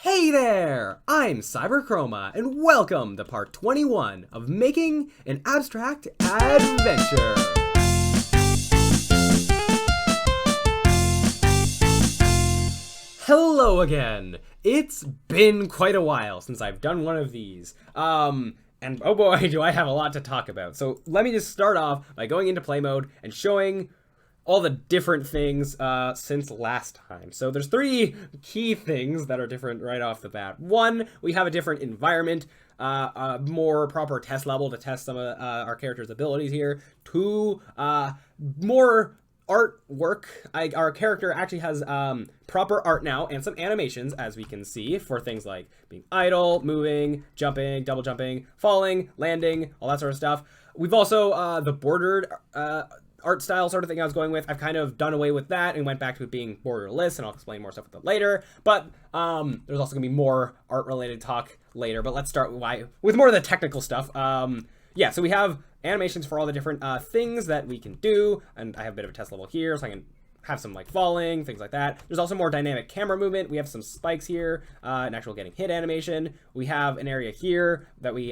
Hey there! I'm Chroma, and welcome to part 21 of Making an Abstract Adventure. Hello again! It's been quite a while since I've done one of these. And oh boy, do I have a lot to talk about. So let me just start off by going into play mode and showing all the different things since last time. So there's three key things that are different right off the bat. One, we have a different environment, a more proper test level to test some of our character's abilities here. Two, more artwork. Our character actually has proper art now and some animations, as we can see, for things like being idle, moving, jumping, double jumping, falling, landing, all that sort of stuff. We've also the bordered art style sort of thing I was going with. I've kind of done away with that and went back to it being borderless, and I'll explain more stuff with it later. But there's also gonna be more art related talk later, but let's start with more of the technical stuff. Yeah, so we have animations for all the different things that we can do, and I have a bit of a test level here so I can have some like falling, things like that. There's also more dynamic camera movement. We have some spikes here, an actual getting hit animation. We have an area here that we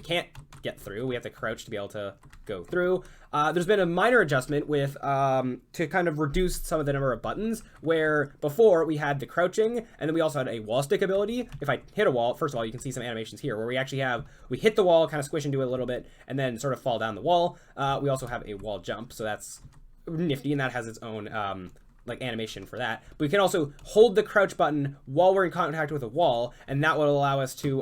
can't get through. We have to crouch to be able to go through. There's been a minor adjustment with to kind of reduce some of the number of buttons, where before we had the crouching, and then we also had a wall stick ability. If I hit a wall, first of all, you can see some animations here where we actually we hit the wall, kind of squish into it a little bit, and then sort of fall down the wall. We also have a wall jump, so that's nifty, and that has its own like animation for that. But we can also hold the crouch button while we're in contact with a wall, and that will allow us to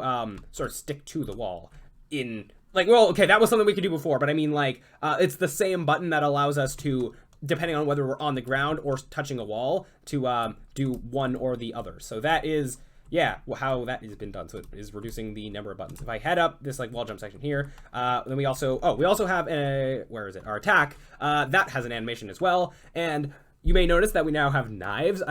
sort of stick to the wall in like, well, okay, that was something we could do before, but I mean, like, it's the same button that allows us to, depending on whether we're on the ground or touching a wall, to do one or the other. So that is, yeah, how that has been done. So it is reducing the number of buttons. If I head up this like wall jump section here, then we also have our attack that has an animation as well. And you may notice that we now have knives.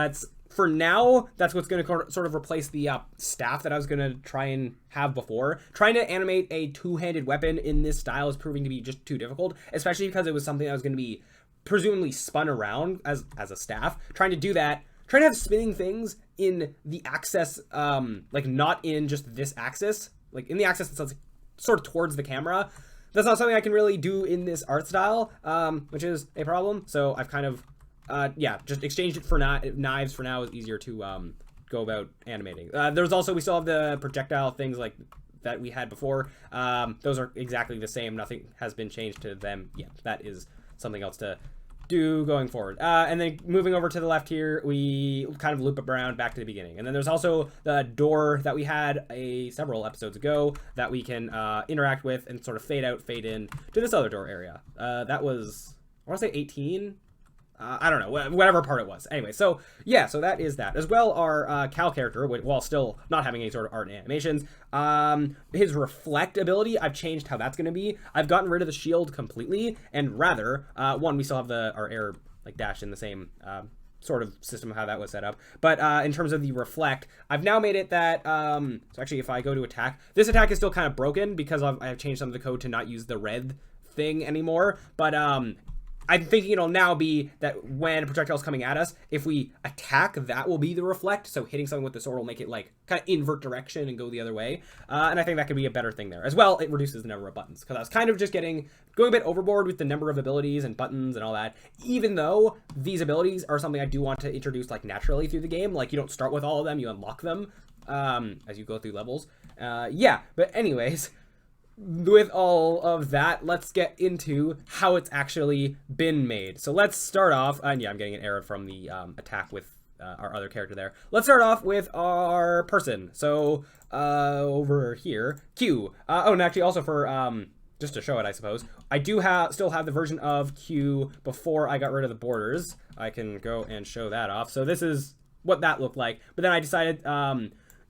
For now, that's what's going to sort of replace the staff that I was going to try and have before. Trying to animate a two-handed weapon in this style is proving to be just too difficult, especially because it was something that was going to be presumably spun around as a staff. Trying to do that, trying to have spinning things in the axis, like not in just this axis, like in the axis that's sort of towards the camera. That's not something I can really do in this art style, which is a problem. So I've kind of just exchanged it for knives for now. Is easier to go about animating. There's also, we still have the projectile things like that we had before. Those are exactly the same. Nothing has been changed to them yet. That is something else to do going forward. And then moving over to the left here, we kind of loop around back to the beginning. And then there's also the door that we had several episodes ago that we can interact with and sort of fade out, fade in to this other door area. That was, I want to say 18. I don't know, whatever part it was. Anyway, so yeah, so that is that. As well, our Cal character, while still not having any sort of art and animations, his reflect ability, I've changed how that's going to be. I've gotten rid of the shield completely, and rather, one, we still have our air like dash in the same sort of system of how that was set up. But in terms of the reflect, I've now made it that, so actually if I go to attack, this attack is still kind of broken because I've changed some of the code to not use the red thing anymore. But I'm thinking it'll now be that when a projectile is coming at us, if we attack, that will be the reflect. So hitting something with the sword will make it like kind of invert direction and go the other way. And I think that could be a better thing there. As well, it reduces the number of buttons, because I was kind of just going a bit overboard with the number of abilities and buttons and all that. Even though these abilities are something I do want to introduce like naturally through the game. Like you don't start with all of them, you unlock them as you go through levels. Yeah, but anyways, with all of that, let's get into how it's actually been made. So let's start off, and yeah, I'm getting an error from the attack with our other character there. Let's start off with our person. So over here, Q. And actually also for just to show it, I suppose, I do still have the version of Q before I got rid of the borders. I can go and show that off. So this is what that looked like. But then I decided,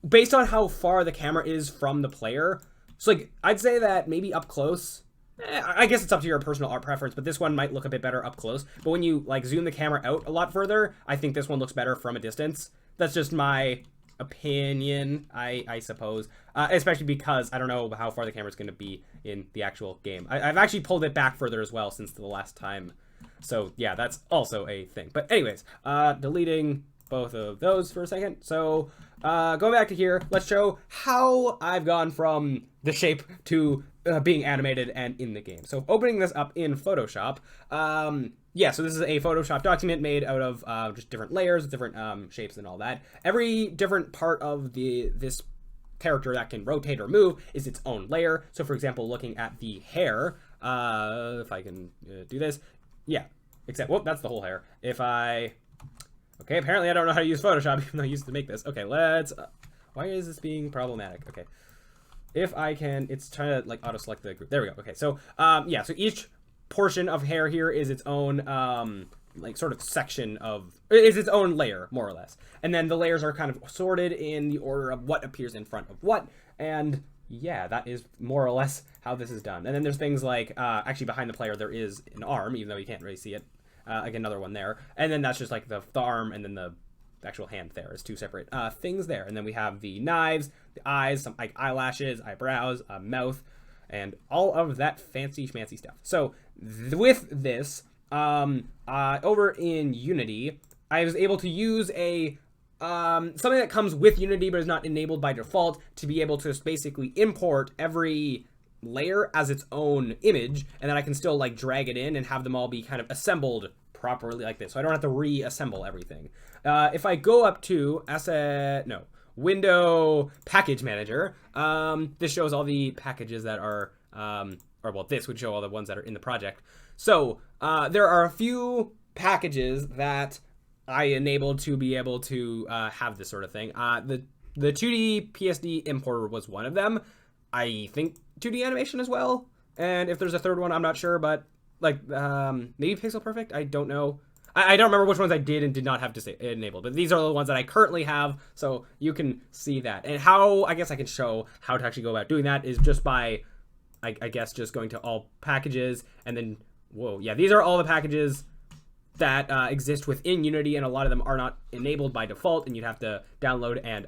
based on how far the camera is from the player, so like I'd say that maybe up close, I guess it's up to your personal art preference, but this one might look a bit better up close. But when you like zoom the camera out a lot further, I think this one looks better from a distance. That's just my opinion, I suppose. Especially because I don't know how far the camera's going to be in the actual game. I've actually pulled it back further as well since the last time. So yeah, that's also a thing. But anyways, deleting both of those for a second. So going back to here, let's show how I've gone from the shape to being animated and in the game. So opening this up in Photoshop, yeah, so this is a Photoshop document made out of just different layers, different shapes and all that. Every different part of this character that can rotate or move is its own layer. So for example, looking at the hair, if I can do this, yeah, except, whoop, that's the whole hair. If I, okay, apparently I don't know how to use Photoshop, even though I used to make this. Okay, let's, why is this being problematic? Okay, if I can, it's trying to like auto select the group. There we go. Okay, so yeah, so each portion of hair here is its own like sort of section of, is its own layer, more or less. And then the layers are kind of sorted in the order of what appears in front of what. And yeah, that is more or less how this is done. And then there's things like, actually behind the player there is an arm, even though you can't really see it. Like another one there. And then that's just like the arm, and then the actual hand there is two separate things there. And then we have the knives, the eyes, some like eyelashes, eyebrows, a mouth, and all of that fancy schmancy stuff. So with this, over in Unity, I was able to use a something that comes with Unity but is not enabled by default, to be able to basically import every layer as its own image, and then I can still like drag it in and have them all be kind of assembled properly like this, so I don't have to reassemble everything. If I go up to Window Package Manager, this shows all the packages that are, or well, this would show all the ones that are in the project. So there are a few packages that I enabled to be able to have this sort of thing. The 2D PSD importer was one of them. I think 2D animation as well. And if there's a third one, I'm not sure, but like maybe Pixel Perfect. I don't know. I don't remember which ones I did and did not have to enable, but these are the ones that I currently have, so you can see that. And how I guess I can show how to actually go about doing that is just by, I guess, just going to all packages, and then, whoa, yeah, these are all the packages that exist within Unity, and a lot of them are not enabled by default, and you'd have to download and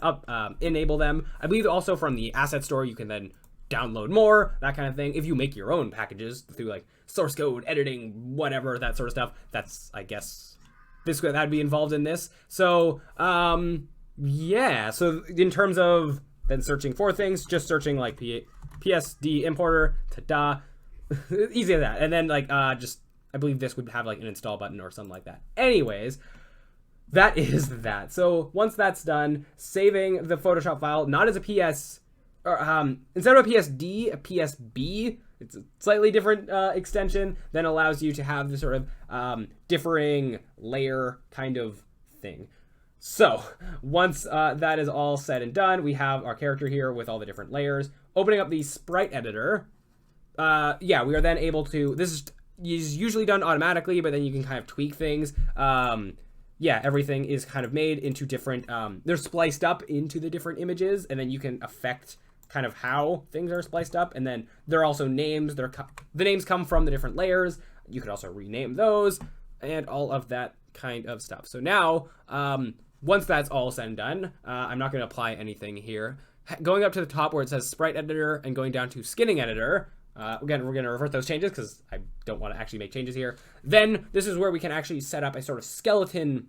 enable them. I believe also from the asset store you can then download more, that kind of thing. If you make your own packages through like source code, editing, whatever, that sort of stuff, that's, I guess, that'd be involved in this. So, yeah, so in terms of then searching for things, just searching like PSD importer, ta-da, easy as that. And then like, just, I believe this would have like an install button or something like that. Anyways, that is that. So once that's done, saving the Photoshop file, not as a PS, or, instead of a PSD, a PSB, it's a slightly different extension, then allows you to have this sort of differing layer kind of thing. So once that is all said and done, we have our character here with all the different layers. Opening up the Sprite Editor, yeah, we are then able to, this is usually done automatically, but then you can kind of tweak things. Yeah, everything is kind of made into different, they're spliced up into the different images, and then you can affect kind of how things are spliced up. And then there are also names, the names come from the different layers. You could also rename those and all of that kind of stuff. So now, once that's all said and done, I'm not going to apply anything here. Going up to the top where it says Sprite Editor and going down to Skinning Editor, again, we're going to revert those changes because I don't want to actually make changes here. Then this is where we can actually set up a sort of skeleton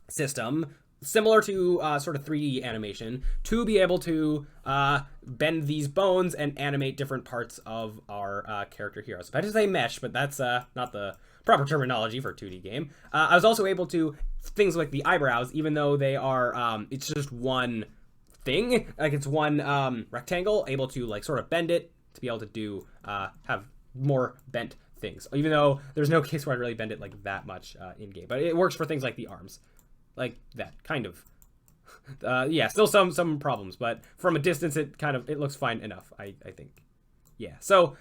system, similar to sort of 3D animation, to be able to bend these bones and animate different parts of our character here. So I just say mesh, but that's not the proper terminology for a 2D game. I was also able to, things like the eyebrows, even though they are, it's just one thing, like it's one rectangle, able to like sort of bend it to be able to do, have more bent things, even though there's no case where I really bend it like that much in game, but it works for things like the arms. Like that, kind of. Yeah, still some problems, but from a distance, it looks fine enough, I think. Yeah, so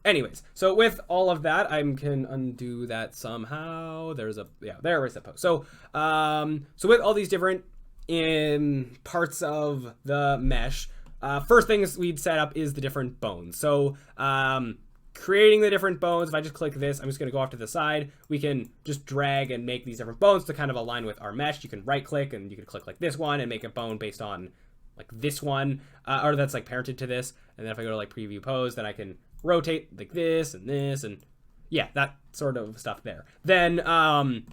anyways, so with all of that, I can undo that somehow. There's a, yeah, there is a post. So, so with all these different parts of the mesh, first things we'd set up is the different bones. So, creating the different bones, if I just click this, I'm just going to go off to the side. We can just drag and make these different bones to kind of align with our mesh. You can right click and you can click like this one and make a bone based on like this one, or that's like parented to this. And then if I go to like preview pose, then I can rotate like this and yeah, that sort of stuff there. Then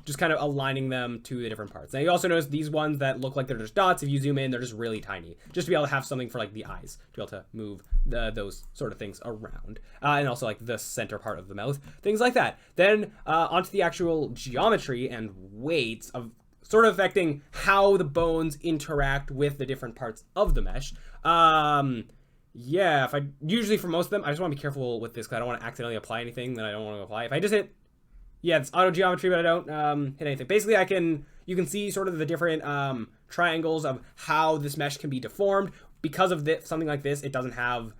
just kind of aligning them to the different parts. Now you also notice these ones that look like they're just dots. If you zoom in, they're just really tiny, just to be able to have something for like the eyes, to be able to move those sort of things around, and also like the center part of the mouth, things like that. Then onto the actual geometry and weights of sort of affecting how the bones interact with the different parts of the mesh. Yeah, if I usually for most of them, I just want to be careful with this because I don't want to accidentally apply anything that I don't want to apply. If I just hit, yeah, it's auto geometry, but I don't hit anything. Basically, you can see sort of the different triangles of how this mesh can be deformed. Because of this, something like this, it doesn't have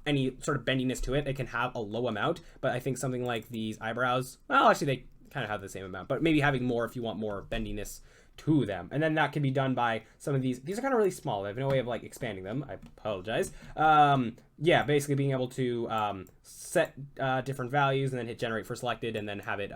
any sort of bendiness to it. It can have a low amount, but I think something like these eyebrows, well, actually they kind of have the same amount, but maybe having more if you want more bendiness to them. And then that can be done by some of these are kind of really small. I have no way of like expanding them. I apologize. Yeah, basically being able to set different values and then hit generate for selected and then have it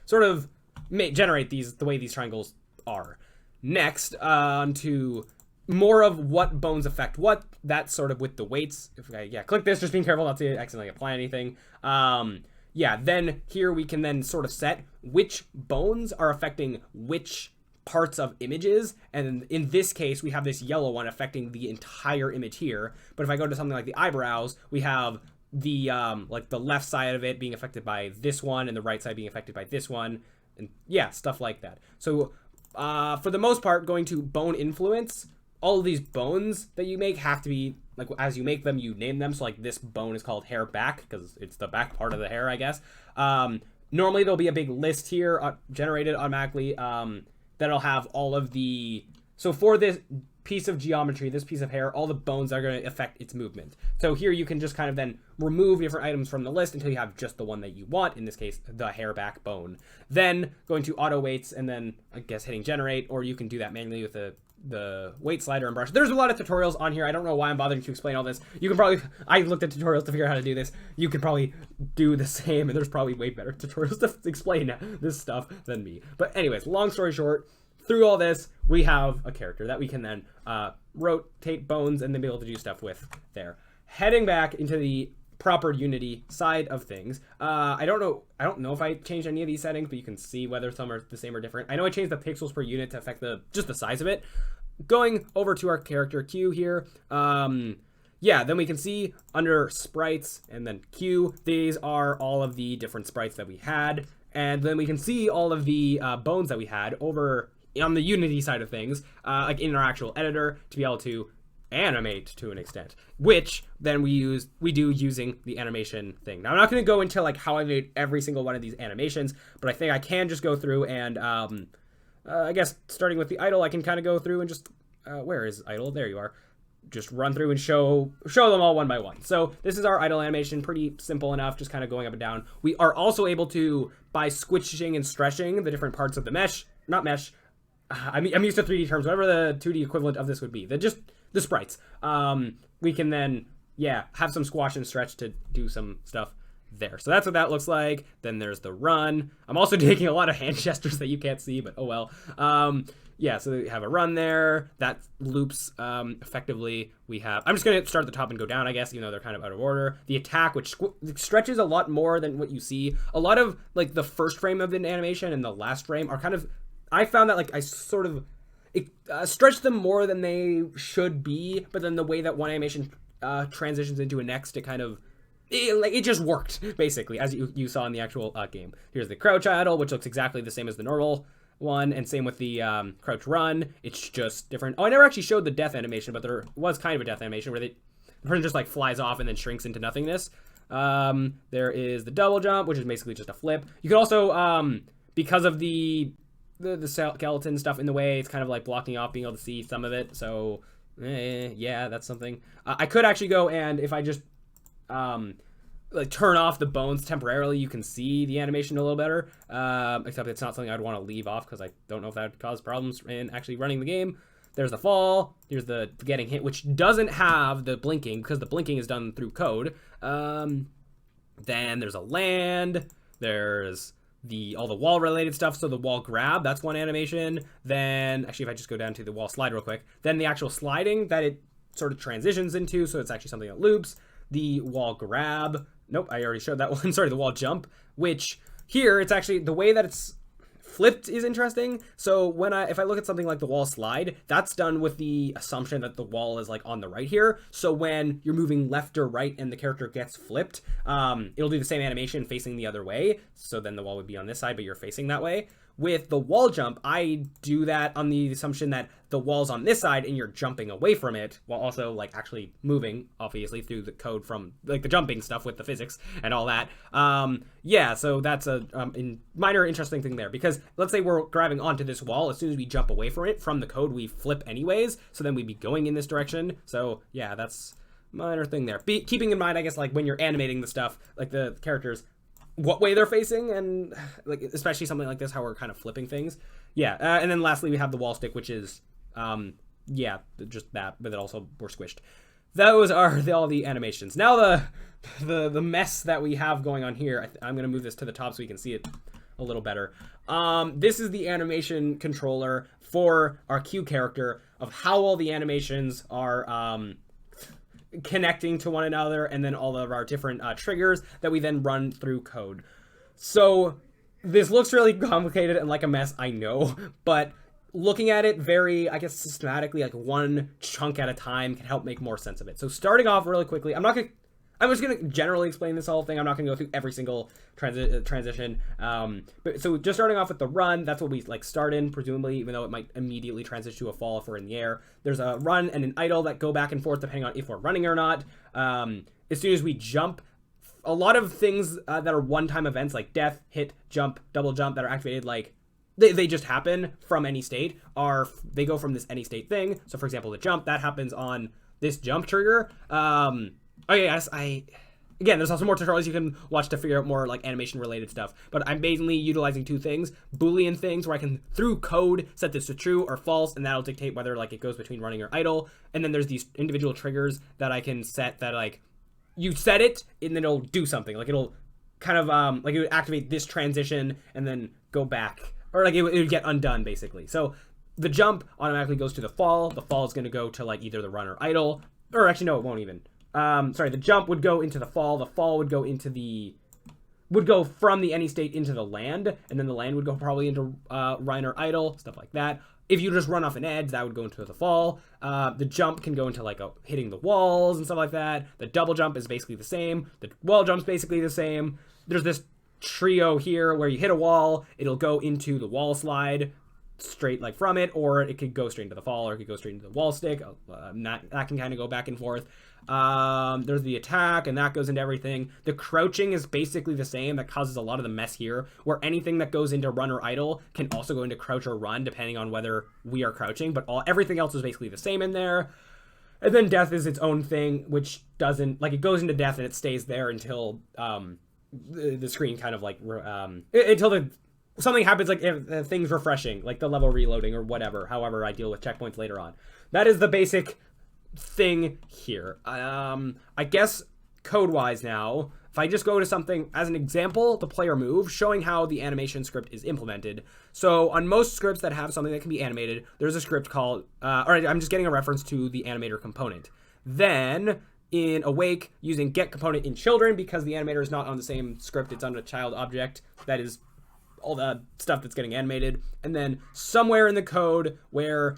sort of generate these the way these triangles are. Next, to more of what bones affect what. That's sort of with the weights. If I click this, just being careful not to accidentally apply anything. Yeah, then here we can then sort of set which bones are affecting which parts of images, and in this case we have this yellow one affecting the entire image here. But if I go to something like the eyebrows, we have the like the left side of it being affected by this one and the right side being affected by this one, and yeah, stuff like that. So for the most part, going to bone influence, all of these bones that you make have to be like, as you make them, you name them. So like this bone is called hair back because it's the back part of the hair, I guess. Normally there'll be a big list here generated automatically that'll have all of the, so for this piece of geometry, this piece of hair, all the bones are going to affect its movement. So here you can just kind of then remove different items from the list until you have just the one that you want, in this case the hair back bone. Then going to auto weights and then I guess hitting generate, or you can do that manually with the weight slider and brush. There's a lot of tutorials on here. I don't know why I'm bothering to explain all this. You can probably, I looked at tutorials to figure out how to do this. You could probably do the same, and there's probably way better tutorials to explain this stuff than me. But anyways, long story short, through all this, we have a character that we can then rotate bones and then be able to do stuff with there. Heading back into the proper Unity side of things, I don't know if I changed any of these settings, but you can see whether some are the same or different. I know I changed the pixels per unit to affect just the size of it. Going over to our character Q here, yeah, then we can see under sprites and then Q, these are all of the different sprites that we had, and then we can see all of the bones that we had over on the Unity side of things, like in our actual editor, to be able to animate to an extent, which then we do using the animation thing. Now I'm not going to go into like how I made every single one of these animations, but I think I can just go through and I guess starting with the idle, I can kind of go through and just where is idle? There you are. Just run through and show them all one by one. So this is our idle animation, pretty simple enough, just kind of going up and down. We are also able to, by squishing and stretching the different parts of the mesh, not mesh, I'm used to 3D terms, whatever the 2D equivalent of this would be, the sprites. We can then, yeah, have some squash and stretch to do some stuff there. So that's what that looks like. Then there's the run. I'm also taking a lot of hand gestures that you can't see, but oh well. Yeah, so we have a run there. That loops effectively. We have, I'm just going to start at the top and go down, I guess, even though they're kind of out of order. The attack, which stretches a lot more than what you see. A lot of, like, the first frame of an animation and the last frame are kind of, I found that, like, I sort of stretch them more than they should be, but then the way that one animation transitions into a next, it kind of, it just worked, basically, as you saw in the actual game. Here's the crouch idle, which looks exactly the same as the normal one, and same with the crouch run. It's just different. Oh, I never actually showed the death animation, but there was kind of a death animation where the person just like flies off and then shrinks into nothingness. There is the double jump, which is basically just a flip. You can also, because of the skeleton stuff in the way, it's kind of like blocking off being able to see some of it. So yeah, that's something. I could actually go, and if I just like turn off the bones temporarily, you can see the animation a little better, except it's not something I'd want to leave off because I don't know if that would cause problems in actually running the game. There's the fall, here's the getting hit, which doesn't have the blinking because the blinking is done through code. Then there's a land, there's all the wall related stuff, so the wall grab, that's one animation. Then actually, if I just go down to the wall slide real quick, then the actual sliding that it sort of transitions into, so it's actually something that loops. The wall grab, nope, I already showed that one. Sorry, the wall jump, which here it's actually the way that it's flipped is interesting. So if I look at something like the wall slide, that's done with the assumption that the wall is like on the right here. So when you're moving left or right and the character gets flipped, it'll do the same animation facing the other way. So then the wall would be on this side, but you're facing that way. With the wall jump, I do that on the assumption that the wall's on this side and you're jumping away from it while also like actually moving, obviously, through the code from like the jumping stuff with the physics and all that. Yeah, so that's a minor interesting thing there, because let's say we're grabbing onto this wall. As soon as we jump away from it, from the code, we flip anyways. So then we'd be going in this direction. So yeah, that's minor thing there. Keeping in mind, I guess, like when you're animating the stuff, like the characters, what way they're facing, and like especially something like this, how we're kind of flipping things. Yeah, and then lastly we have the wall stick, which is yeah, just that, but it also we're squished. Those are all the animations. Now the mess that we have going on here. I'm gonna move this to the top so you can see it a little better. This is the animation controller for our Q character, of how all the animations are connecting to one another, and then all of our different triggers that we then run through code. So this looks really complicated and like a mess, I know, but looking at it very, I guess, systematically, like one chunk at a time, can help make more sense of it. So starting off really quickly, I'm just gonna generally explain this whole thing. I'm not gonna go through every single transition. But so just starting off with the run, that's what we like start in, presumably, even though it might immediately transition to a fall if we're in the air. There's a run and an idle that go back and forth depending on if we're running or not. As soon as we jump, a lot of things that are one-time events like death, hit, jump, double jump that are activated, like they just happen from any state, they go from this any state thing. So for example, the jump, that happens on this jump trigger. Oh yeah, yes, again, there's also more tutorials you can watch to figure out more like animation related stuff, but I'm mainly utilizing two things: Boolean things where I can through code set this to true or false, and that'll dictate whether like it goes between running or idle. And then there's these individual triggers that I can set that like you set it and then it'll do something, like it'll kind of like it would activate this transition and then go back, or like it would get undone basically. So the jump automatically goes to the fall is going to go to like either the run or idle, or actually no, it won't even. Sorry, the jump would go into the fall would go into would go from the any state into the land, and then the land would go probably into run or idle, stuff like that. If you just run off an edge, that would go into the fall. The jump can go into like hitting the walls and stuff like that. The double jump is basically the same. The wall jump's basically the same. There's this trio here where you hit a wall, it'll go into the wall slide straight like from it, or it could go straight into the fall, or it could go straight into the wall stick. That can kind of go back and forth. There's the attack, and that goes into everything. The crouching is basically the same. That causes a lot of the mess here, where anything that goes into run or idle can also go into crouch or run depending on whether we are crouching, but everything else is basically the same in there. And then death is its own thing, which doesn't, like, it goes into death and it stays there until the screen kind of like until something happens, like if things refreshing, like the level reloading or whatever, however I deal with checkpoints later on. That is the basic thing here. I guess code-wise now, if I just go to something as an example, the player move, showing how the animation script is implemented. So on most scripts that have something that can be animated, there's a script called, all right, I'm just getting a reference to the animator component. Then in awake, using get component in children, because the animator is not on the same script, it's on a child object. That is all the stuff that's getting animated. And then somewhere in the code where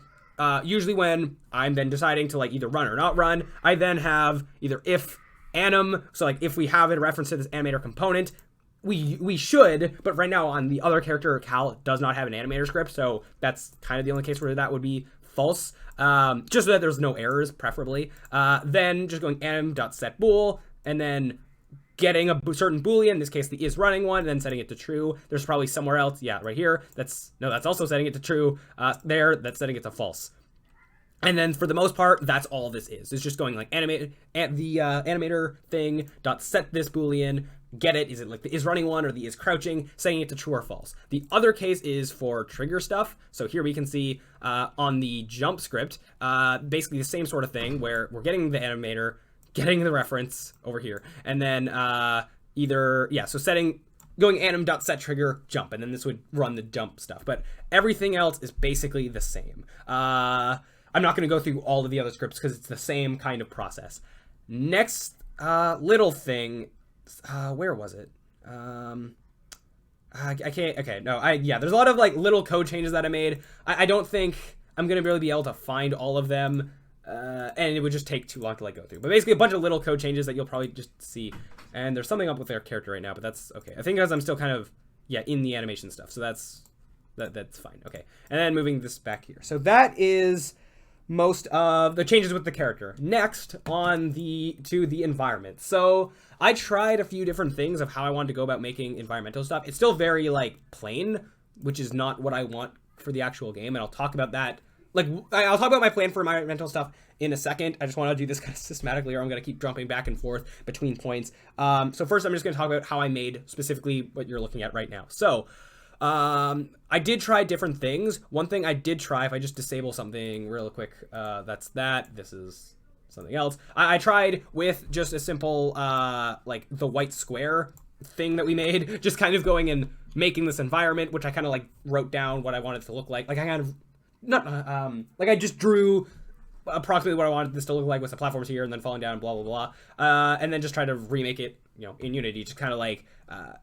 usually when I'm then deciding to like either run or not run, I then have either if anim, so like if we have a reference to this animator component, we should, but right now on the other character, Cal does not have an animator script, so that's kind of the only case where that would be false, just so that there's no errors, preferably. Then just going anim.setBool, and then getting a certain Boolean, in this case the is running one, and then setting it to true. There's probably somewhere else, yeah, right here, that's also setting it to true. There, that's setting it to false. And then for the most part, that's all this is. It's just going like animate the animator thing dot set this Boolean, get it, is it like the is running one or the is crouching, setting it to true or false. The other case is for trigger stuff. So here we can see on the jump script, basically the same sort of thing where we're getting the animator, getting the reference over here, and then going anim.set trigger jump, and then this would run the jump stuff. But everything else is basically the same. I'm not going to go through all of the other scripts because it's the same kind of process. Next little thing where was it? I can't. Okay, no. Yeah. There's a lot of like little code changes that I made. I don't think I'm gonna really be able to find all of them, and it would just take too long to like go through. But basically, a bunch of little code changes that you'll probably just see. And there's something up with their character right now, but that's okay. I think because I'm still kind of in the animation stuff, so that's fine. Okay, and then moving this back here. So that is most of the changes with the character. Next on to the environment. So I tried a few different things of how I wanted to go about making environmental stuff. It's still very like plain, which is not what I want for the actual game, and I'll talk about that. Like, I'll talk about my plan for environmental stuff in a second. I just want to do this kind of systematically, or I'm going to keep jumping back and forth between points. So first, I'm just going to talk about how I made specifically what you're looking at right now. So I did try different things. One thing I did try, if I just disable something real quick, that's that. This is something else. I tried with just a simple, like the white square thing that we made, just kind of going and making this environment, which I kind of like wrote down what I wanted it to look like. Like I kind of, like I just drew approximately what I wanted this to look like with the platforms here and then falling down and blah, blah, blah. And then just try to remake it, in Unity, just kind of like,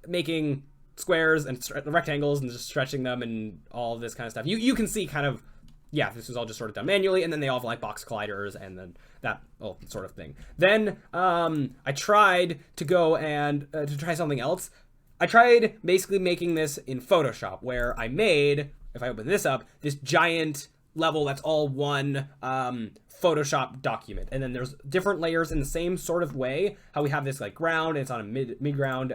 making squares and rectangles and just stretching them and all this kind of stuff. You can see kind of, this was all just sort of done manually, and then they all have like box colliders and then that sort of thing. Then I tried to go and to try something else. I tried basically making this in Photoshop, where I made, if I open this up, this giant level that's all one Photoshop document, and then there's different layers in the same sort of way. How we have this like ground, and it's on a mid ground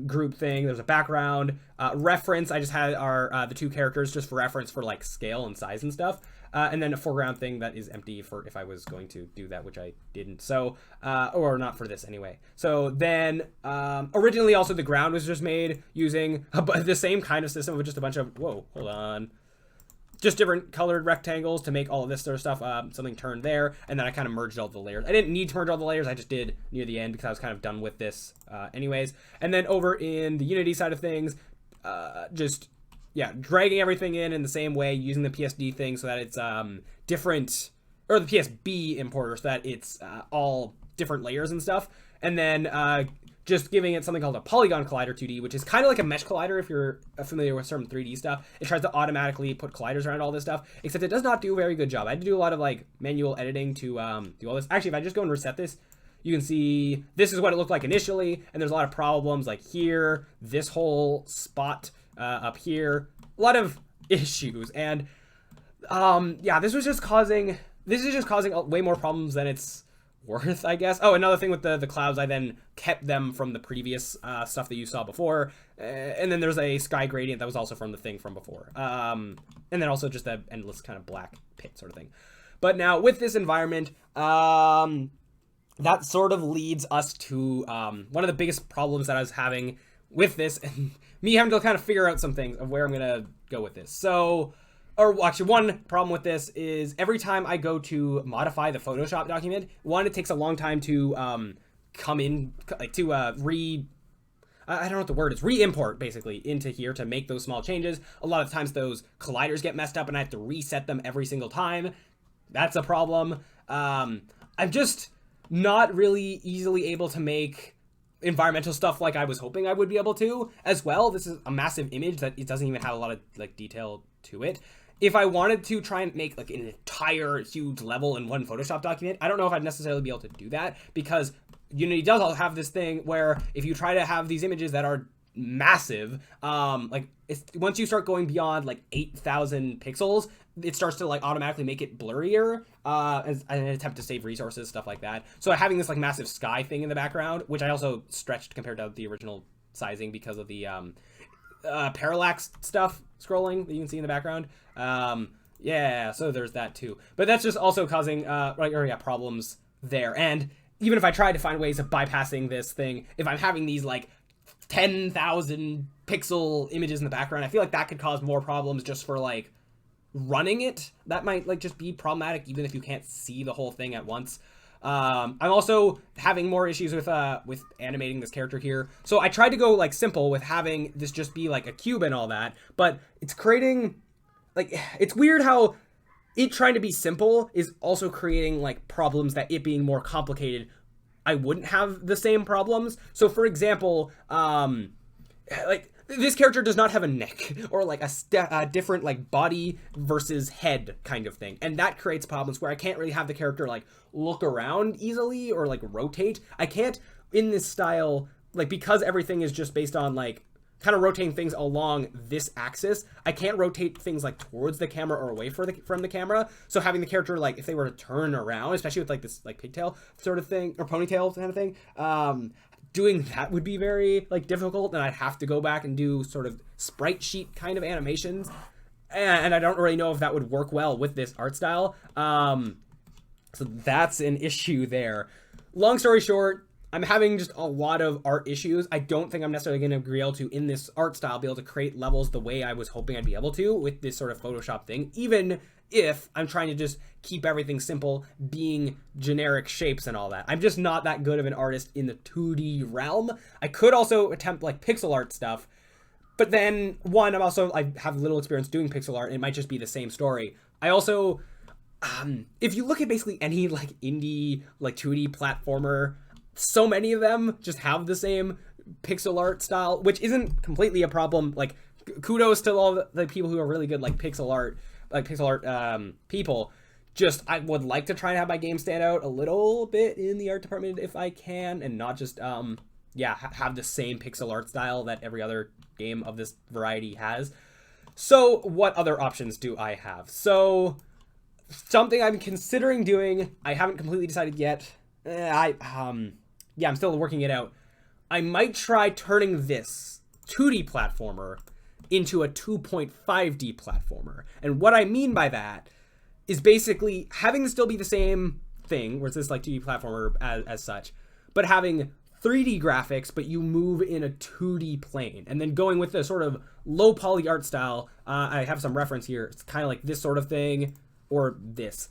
group thing. There's a background reference. I just had the two characters just for reference for like scale and size and stuff, and then a foreground thing that is empty for if I was going to do that, which I didn't. So or not for this anyway. So then originally also the ground was just made using the same kind of system with just a bunch of just different colored rectangles to make all of this sort of stuff. Something turned there, and then I kind of merged all the layers. I didn't need to merge all the layers, I just did near the end because I was kind of done with this anyways. And then over in the Unity side of things, just dragging everything in the same way, using the PSD thing so that it's different, or the PSB importer so that it's all different layers and stuff. And then just giving it something called a polygon collider 2D, which is kind of like a mesh collider if you're familiar with some 3D stuff. It tries to automatically put colliders around all this stuff, except it does not do a very good job. I had to do a lot of like manual editing to do all this. Actually, if I just go and reset this, you can see this is what it looked like initially, and there's a lot of problems like here, this whole spot up here, a lot of issues. And this is just causing way more problems than it's worth, I guess. Oh, another thing with the clouds, I then kept them from the previous stuff that you saw before, and then there's a sky gradient that was also from the thing from before, and then also just that endless kind of black pit sort of thing. But now with this environment, that sort of leads us to one of the biggest problems that I was having with this, and me having to kind of figure out some things of where I'm gonna go with this. So, or actually, one problem with this is every time I go to modify the Photoshop document, it takes a long time to come in, like to I don't know what the word is, re-import basically into here to make those small changes. A lot of times those colliders get messed up and I have to reset them every single time. That's a problem. I'm just not really easily able to make environmental stuff like I was hoping I would be able to as well. This is a massive image that it doesn't even have a lot of like detail to it. If I wanted to try and make like an entire huge level in one Photoshop document, I don't know if I'd necessarily be able to do that, because Unity does have this thing where if you try to have these images that are massive, once you start going beyond like 8,000 pixels, it starts to like automatically make it blurrier as an attempt to save resources, stuff like that. So having this like massive sky thing in the background, which I also stretched compared to the original sizing because of the parallax stuff scrolling that you can see in the background. So there's that too. But that's just also causing problems there. And even if I tried to find ways of bypassing this thing, if I'm having these like 10,000 pixel images in the background, I feel like that could cause more problems just for like running it. That might like just be problematic even if you can't see the whole thing at once. I'm also having more issues with animating this character here. So I tried to go like simple with having this just be like a cube and all that, but it's creating like, it's weird how it trying to be simple is also creating like problems that it being more complicated I wouldn't have the same problems. So for example, like this character does not have a neck or like a different like body versus head kind of thing, and that creates problems where I can't really have the character like look around easily or like rotate. I can't in this style, like, because everything is just based on like kind of rotating things along this axis, I can't rotate things like towards the camera or away from the camera. So having the character, like, if they were to turn around, especially with like this like pigtail sort of thing or ponytail kind of thing, doing that would be very like difficult, and I'd have to go back and do sort of sprite sheet kind of animations, and I don't really know if that would work well with this art style. So that's an issue there. Long story short, I'm having just a lot of art issues. I don't think I'm necessarily going to be able to, in this art style, be able to create levels the way I was hoping I'd be able to with this sort of Photoshop thing, even if I'm trying to just keep everything simple, being generic shapes and all that. I'm just not that good of an artist in the 2D realm. I could also attempt like pixel art stuff, but then I have little experience doing pixel art, and it might just be the same story. I also, if you look at basically any like indie like 2D platformer, so many of them just have the same pixel art style, which isn't completely a problem. Like, kudos to all the people who are really good like pixel art people. Just, I would like to try and have my game stand out a little bit in the art department if I can, and not just have the same pixel art style that every other game of this variety has. So what other options do I have? So something I'm considering doing, I haven't completely decided yet. I'm still working it out. I might try turning this 2D platformer into a 2.5D platformer. And what I mean by that is basically having to still be the same thing, where it's this like 2D platformer as such, but having 3D graphics, but you move in a 2D plane, and then going with the sort of low poly art style. I have some reference here. It's kind of like this sort of thing, or this.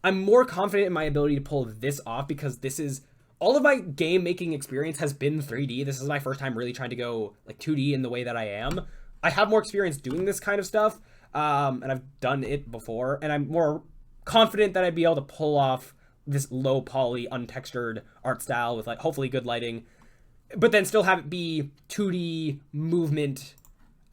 I'm more confident in my ability to pull this off because this is all of my game making experience has been 3D. This is my first time really trying to go like 2D in the way that I am. I have more experience doing this kind of stuff, and I've done it before, and I'm more confident that I'd be able to pull off this low poly untextured art style with like hopefully good lighting, but then still have it be 2D movement,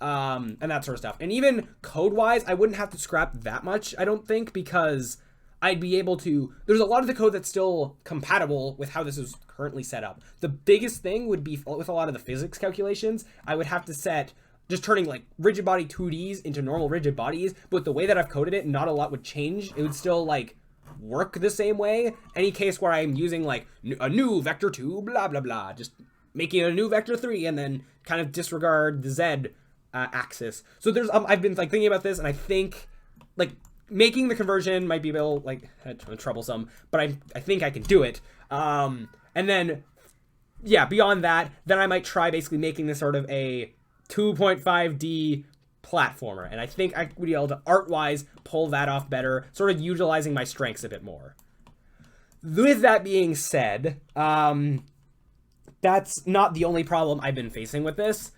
and that sort of stuff. And even code wise, I wouldn't have to scrap that much, I don't think, because I'd be able to, there's a lot of the code that's still compatible with how this is currently set up. The biggest thing would be with a lot of the physics calculations, I would have to set just turning like rigid body 2Ds into normal rigid bodies, but the way that I've coded it, not a lot would change. It would still like work the same way. Any case where I'm using like a new vector 2, blah, blah, blah, just making a new vector 3 and then kind of disregard the Z axis. So there's, I've been like thinking about this, and I think like making the conversion might be a little like troublesome, but I think I can do it. And then, beyond that, then I might try basically making this sort of a 2.5D platformer, and I think I would be able to art-wise pull that off better, sort of utilizing my strengths a bit more. With that being said, that's not the only problem I've been facing with this.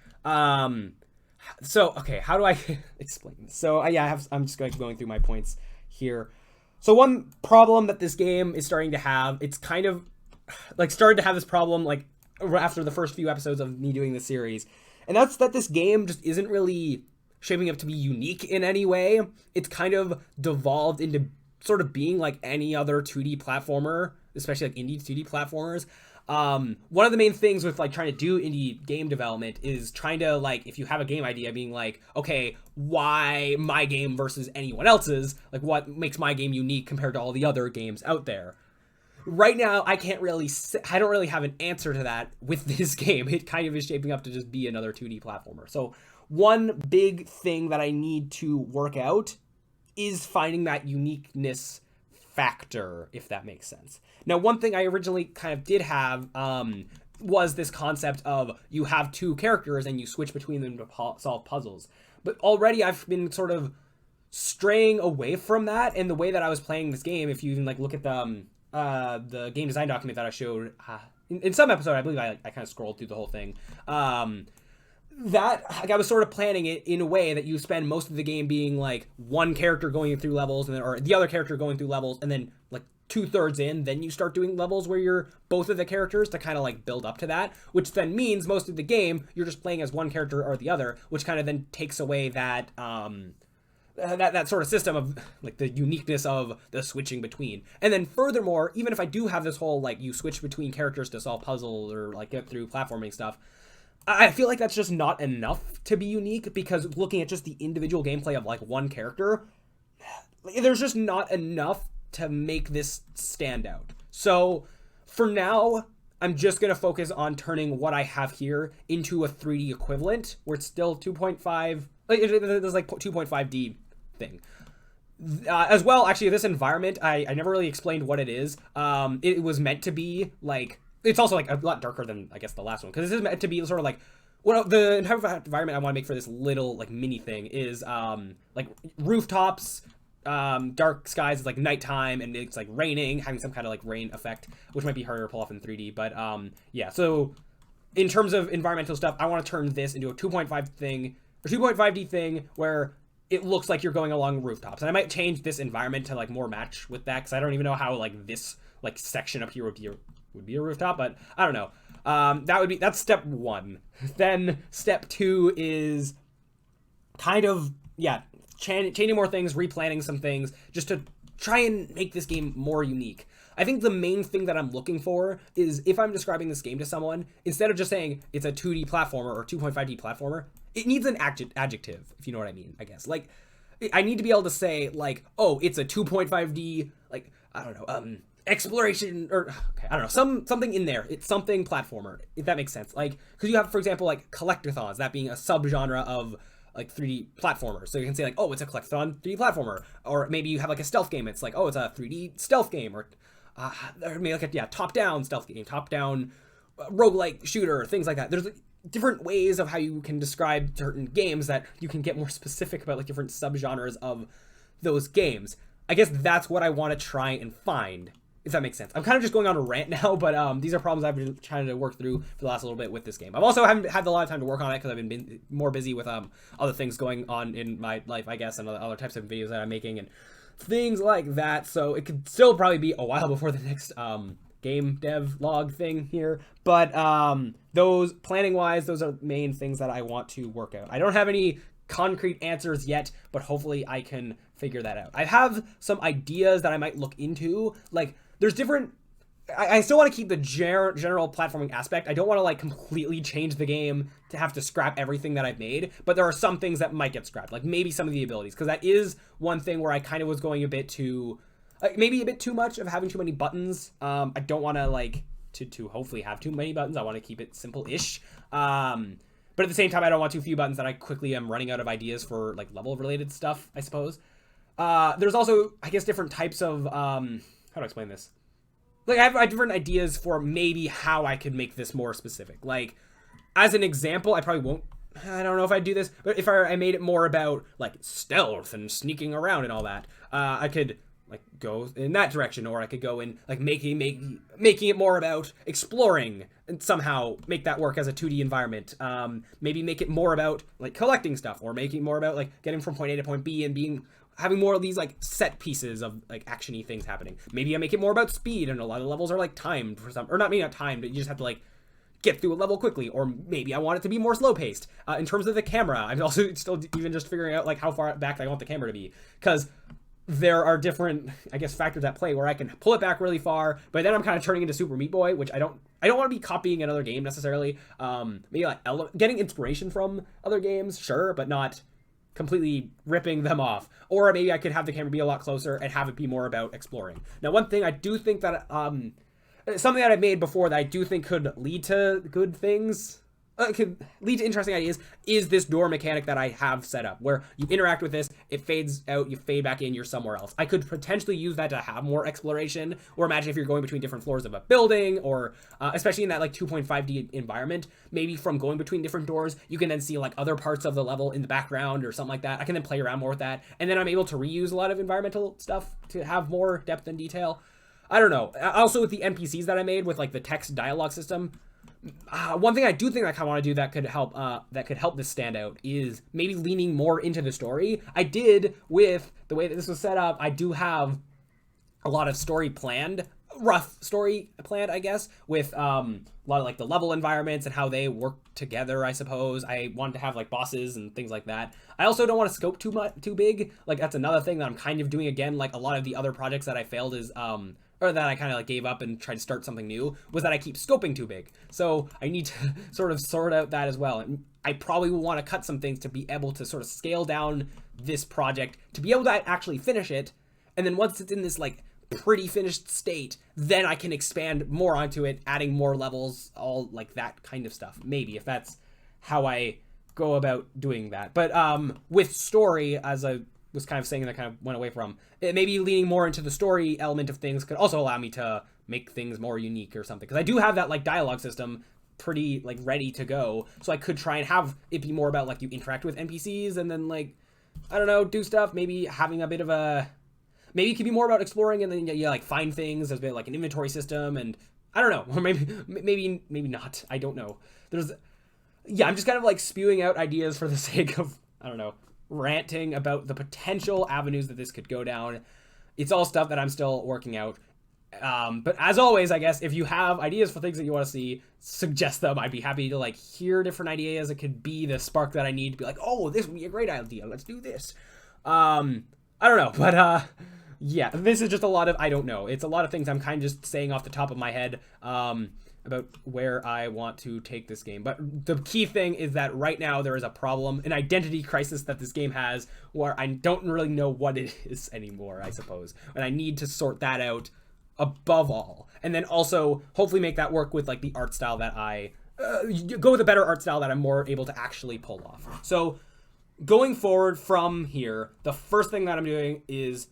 So, okay, how do I explain this? So, I'm just going through my points here. So one problem that this game is starting to have, it's kind of like started to have this problem like after the first few episodes of me doing this series, and that's that this game just isn't really shaping up to be unique in any way. It's kind of devolved into sort of being like any other 2D platformer, especially like indie 2D platformers. One of the main things with like trying to do indie game development is trying to like, if you have a game idea, being like, okay, why my game versus anyone else's? Like, what makes my game unique compared to all the other games out there? Right now, I don't really have an answer to that with this game. It kind of is shaping up to just be another 2D platformer. So one big thing that I need to work out is finding that uniqueness factor, if that makes sense. Now, one thing I originally kind of did have was this concept of you have two characters and you switch between them to solve puzzles. But already I've been sort of straying away from that, and the way that I was playing this game, if you even like look at the game design document that I showed in some episode, I believe I kind of scrolled through the whole thing. That like, I was sort of planning it in a way that you spend most of the game being like one character going through levels, and then or the other character going through levels, and then like 2/3 in, then you start doing levels where you're both of the characters to kind of like build up to that, which then means most of the game you're just playing as one character or the other, which kind of then takes away that that sort of system of like the uniqueness of the switching between. And then furthermore, even if I do have this whole like you switch between characters to solve puzzles or like get through platforming stuff, I feel like that's just not enough to be unique, because looking at just the individual gameplay of like one character, there's just not enough to make this stand out. So for now, I'm just going to focus on turning what I have here into a 3D equivalent where it's still 2.5, like there's like 2.5D thing. As well, actually, this environment, I never really explained what it is. It was meant to be like, it's also like a lot darker than I guess the last one, because this is meant to be sort of like, well, the type of environment I want to make for this little like mini thing is like rooftops, dark skies. It's like nighttime and it's like raining, having some kind of like rain effect, which might be harder to pull off in 3D. But yeah, so in terms of environmental stuff, I want to turn this into a 2.5 thing or 2.5D thing where it looks like you're going along rooftops. And I might change this environment to like more match with that, because I don't even know how like this like section up here would be a rooftop, but I don't know. That's step 1. Then step 2 is kind of, yeah, changing more things, replanning some things, just to try and make this game more unique. I think the main thing that I'm looking for is, if I'm describing this game to someone, instead of just saying it's a 2D platformer or 2.5D platformer, it needs an adjective, if you know what I mean, I guess. Like, I need to be able to say, like, oh, it's a 2.5D, like, I don't know, exploration, or okay, I don't know, something in there. It's something platformer, if that makes sense. Like, because you have, for example, like collectathons, that being a subgenre of like 3D platformer. So you can say like, oh, it's a collectathon 3D platformer, or maybe you have like a stealth game. It's like, oh, it's a 3D stealth game, or maybe like a top-down stealth game, top-down roguelike shooter, things like that. There's like different ways of how you can describe certain games that you can get more specific about, like different subgenres of those games. I guess that's what I want to try and find, if that makes sense. I'm kind of just going on a rant now, but these are problems I've been trying to work through for the last little bit with this game. I've also haven't had a lot of time to work on it because I've been more busy with other things going on in my life, I guess, and other types of videos that I'm making and things like that. So it could still probably be a while before the next game dev log thing here. But those, planning-wise, those are main things that I want to work out. I don't have any concrete answers yet, but hopefully I can figure that out. I have some ideas that I might look into. Like, there's different, I still want to keep the general platforming aspect. I don't want to like completely change the game to have to scrap everything that I've made, but there are some things that might get scrapped, like maybe some of the abilities, because that is one thing where I kind of was going a bit too, maybe a bit too much of having too many buttons. I don't want to like to hopefully have too many buttons. I want to keep it simple-ish. But at the same time, I don't want too few buttons that I quickly am running out of ideas for like level related stuff, I suppose. There's also, I guess, different types of, how do I explain this? Like, I have different ideas for maybe how I could make this more specific. Like, as an example, I probably won't, I don't know if I'd do this, but if I made it more about, like, stealth and sneaking around and all that, I could, like, go in that direction, or I could go in, like, making it more about exploring and somehow make that work as a 2D environment. Maybe make it more about, like, collecting stuff, or making more about, like, getting from point A to point B and having more of these like set pieces of like actiony things happening. Maybe I make it more about speed, and a lot of levels are like timed for some, or not, maybe not timed, but you just have to like get through a level quickly. Or maybe I want it to be more slow paced. In terms of the camera, I'm also still even just figuring out like how far back I want the camera to be, because there are different, I guess, factors at play where I can pull it back really far, but then I'm kind of turning into Super Meat Boy, which I don't want to be copying another game necessarily. Maybe like getting inspiration from other games, sure, but not completely ripping them off. Or maybe I could have the camera be a lot closer and have it be more about exploring. Now, one thing I do think that something that I've made before that I do think could lead to good things, could lead to interesting ideas, is this door mechanic that I have set up, where you interact with this, it fades out, you fade back in, you're somewhere else. I could potentially use that to have more exploration, or imagine if you're going between different floors of a building, or especially in that like 2.5D environment, maybe from going between different doors, you can then see like other parts of the level in the background or something like that. I can then play around more with that, and then I'm able to reuse a lot of environmental stuff to have more depth and detail. I don't know. Also with the NPCs that I made with like the text dialogue system, one thing I do think I kind of want to do that could help this stand out is maybe leaning more into the story. I did, with the way that this was set up, I do have a lot of story planned, rough story planned, I guess, with a lot of like the level environments and how they work together. I suppose I wanted to have like bosses and things like that. I also don't want to scope too big. Like that's another thing that I'm kind of doing again. Like a lot of the other projects that I failed is or that I kind of like gave up and tried to start something new, was that I keep scoping too big. So I need to sort of sort out that as well. And I probably will want to cut some things to be able to sort of scale down this project to be able to actually finish it. And then once it's in this like pretty finished state, then I can expand more onto it, adding more levels, all like that kind of stuff. Maybe, if that's how I go about doing that. But with story, as I was kind of saying, that kind of went away from it, maybe leaning more into the story element of things could also allow me to make things more unique or something, because I do have that like dialogue system pretty like ready to go, so I could try and have it be more about like you interact with NPCs and then like, I don't know, do stuff, maybe having a bit of a, maybe it could be more about exploring and then you like find things. There's a bit like an inventory system, and I don't know, or maybe not, I don't know. I'm just kind of like spewing out ideas for the sake of, I don't know, ranting about the potential avenues that this could go down. It's all stuff that I'm still working out. But as always, I guess if you have ideas for things that you want to see, suggest them. I'd be happy to like hear different ideas. It could be the spark that I need to be like, oh, this would be a great idea, let's do this. I don't know, but yeah, this is just a lot of, I don't know. It's a lot of things I'm kind of just saying off the top of my head about where I want to take this game. But the key thing is that right now there is a problem, an identity crisis that this game has, where I don't really know what it is anymore, I suppose. And I need to sort that out above all. And then also hopefully make that work with like the art style that I, go with a better art style that I'm more able to actually pull off. So going forward from here, the first thing that I'm doing is,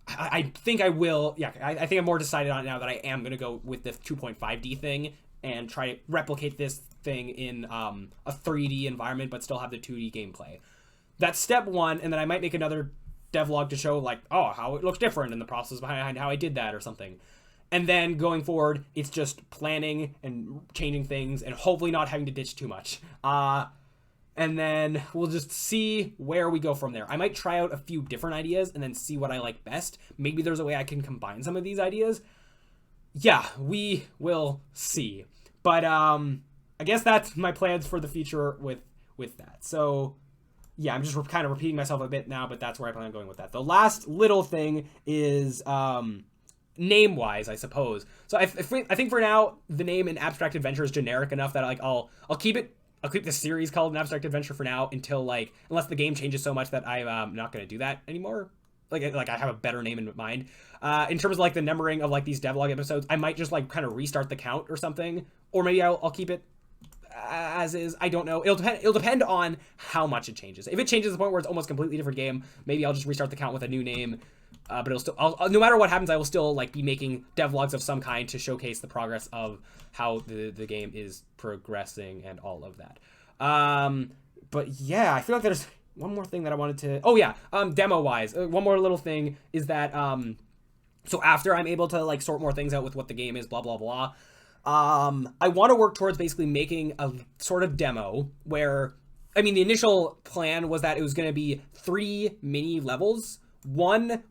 I think I will, I think I'm more decided on it now that I am going to go with this 2.5D thing and try to replicate this thing in a 3D environment, but still have the 2D gameplay. That's step one, and then I might make another devlog to show, like, oh, how it looks different and the process behind how I did that or something. And then going forward, it's just planning and changing things and hopefully not having to ditch too much. And then we'll just see where we go from there. I might try out a few different ideas and then see what I like best. Maybe there's a way I can combine some of these ideas. Yeah, we will see. But I guess that's my plans for the future with that. So yeah, I'm just kind of repeating myself a bit now, but that's where I plan on going with that. The last little thing is name-wise, I suppose. So I think for now, the name in Abstract Adventure is generic enough that like I'll keep it. I'll keep the series called An Abstract Adventure for now until like, unless the game changes so much that I'm not going to do that anymore. Like I have a better name in mind. In terms of like the numbering of like these devlog episodes, I might just like kind of restart the count or something, or maybe I'll keep it as is. I don't know. It'll depend on how much it changes. If it changes to the point where it's almost completely different game, maybe I'll just restart the count with a new name. But it'll still, no matter what happens, I will still like be making devlogs of some kind to showcase the progress of how the game is progressing and all of that. But yeah, I feel like there's one more thing that I wanted to, oh yeah, demo wise, one more little thing is that, so after I'm able to like sort more things out with what the game is, blah, blah, blah, I want to work towards basically making a sort of demo where, I mean, the initial plan was that it was going to be 3 mini levels. One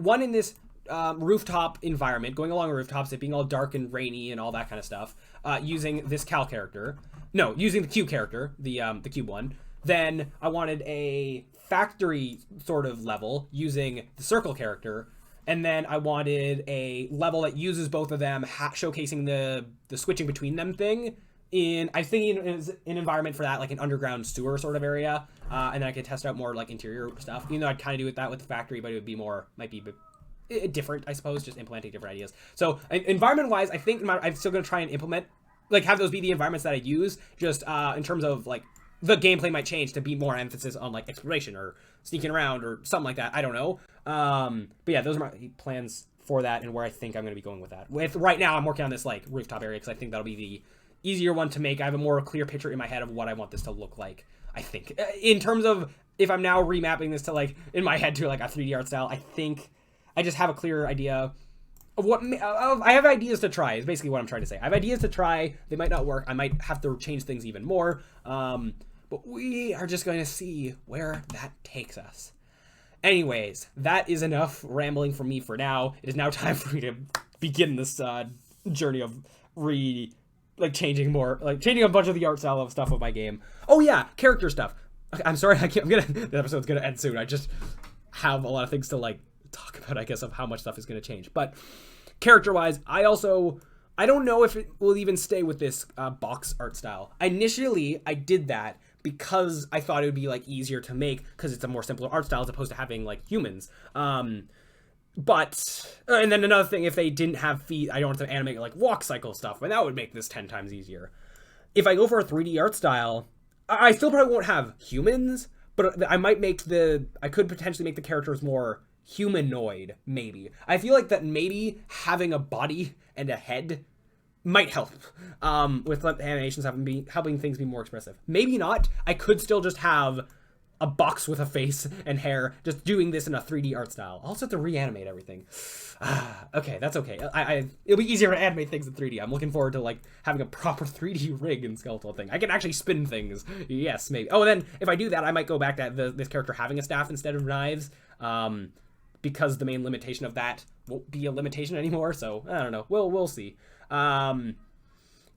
in this rooftop environment, going along rooftops, it being all dark and rainy and all that kind of stuff, using this using the cube character, the cube one. Then I wanted a factory sort of level using the circle character, and then I wanted a level that uses both of them, showcasing the switching between them thing. I'm thinking an environment for that, like an underground sewer sort of area, and then I could test out more like interior stuff. Even though I'd kind of do that with the factory, but it would be might be different, I suppose, just implementing different ideas. So environment-wise, I think I'm still going to try and implement, like have those be the environments that I use, just in terms of like the gameplay might change to be more emphasis on like exploration or sneaking around or something like that. I don't know. But yeah, those are my plans for that and where I think I'm going to be going with that. With right now, I'm working on this like rooftop area because I think that'll be the easier one to make. I have a more clear picture in my head of what I want this to look like, I think. In terms of if I'm now remapping this to like in my head to like a 3D art style, I think I just have a clearer idea of what I have ideas to try is basically what I'm trying to say. I have ideas to try. They might not work. I might have to change things even more. But we are just going to see where that takes us. Anyways, that is enough rambling from me for now. It is now time for me to begin this journey of changing a bunch of the art style of stuff of my game. Oh yeah, character stuff. I'm sorry, the episode's gonna end soon. I just have a lot of things to talk about, I guess, of how much stuff is gonna change. But character-wise, I don't know if it will even stay with this box art style. Initially, I did that because I thought it would be easier to make because it's a more simpler art style as opposed to having humans. But and then another thing, if they didn't have feet, I don't have to animate walk cycle stuff, and that would make this 10 times easier. If I go for a 3D art style, I still probably won't have humans, but I could potentially make the characters more humanoid, maybe. I feel like that maybe having a body and a head might help with animations helping things be more expressive. Maybe not. I could still just have a box with a face and hair, just doing this in a 3D art style. I'll also have to reanimate everything. Okay, that's okay. It'll be easier to animate things in 3D. I'm looking forward to having a proper 3D rig and skeletal thing. I can actually spin things. Yes, maybe. Oh, and then if I do that, I might go back to this character having a staff instead of knives, because the main limitation of that won't be a limitation anymore. So I don't know. We'll see.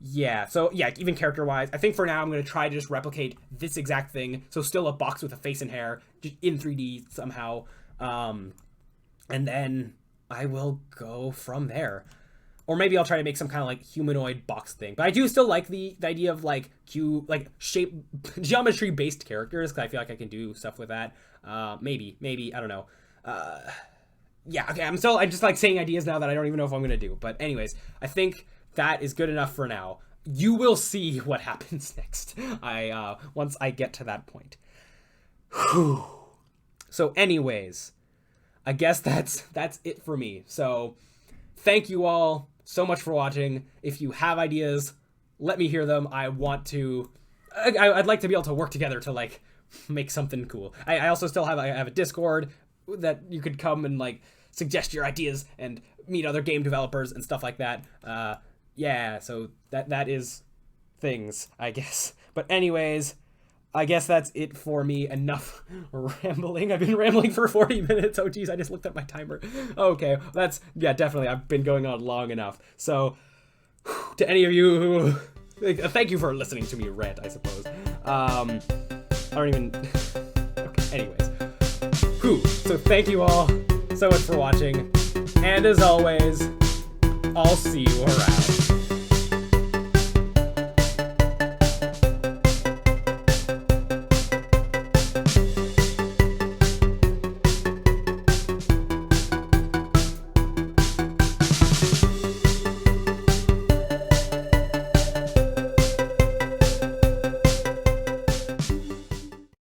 Yeah, so yeah, even character-wise, I think for now I'm going to try to just replicate this exact thing, so still a box with a face and hair, just in 3D somehow, and then I will go from there. Or maybe I'll try to make some kind of humanoid box thing. But I do still like the idea of shape, geometry-based characters, because I feel like I can do stuff with that. Maybe, I don't know. Yeah, okay, I'm just saying ideas now that I don't even know if I'm going to do. But anyways, I think that is good enough for now. You will see what happens next. Once I get to that point. Whew. So anyways, I guess that's it for me. So thank you all so much for watching. If you have ideas, let me hear them. I'd like to be able to work together to make something cool. I also still have a Discord that you could come and suggest your ideas and meet other game developers and stuff like that. Yeah, so that is things, I guess. But anyways, I guess that's it for me. Enough rambling. I've been rambling for 40 minutes. Oh geez, I just looked at my timer. Okay, definitely, I've been going on long enough. So to any of you who thank you for listening to me rant, I suppose. I don't even okay, anyways. So thank you all so much for watching, and as always, I'll see you around.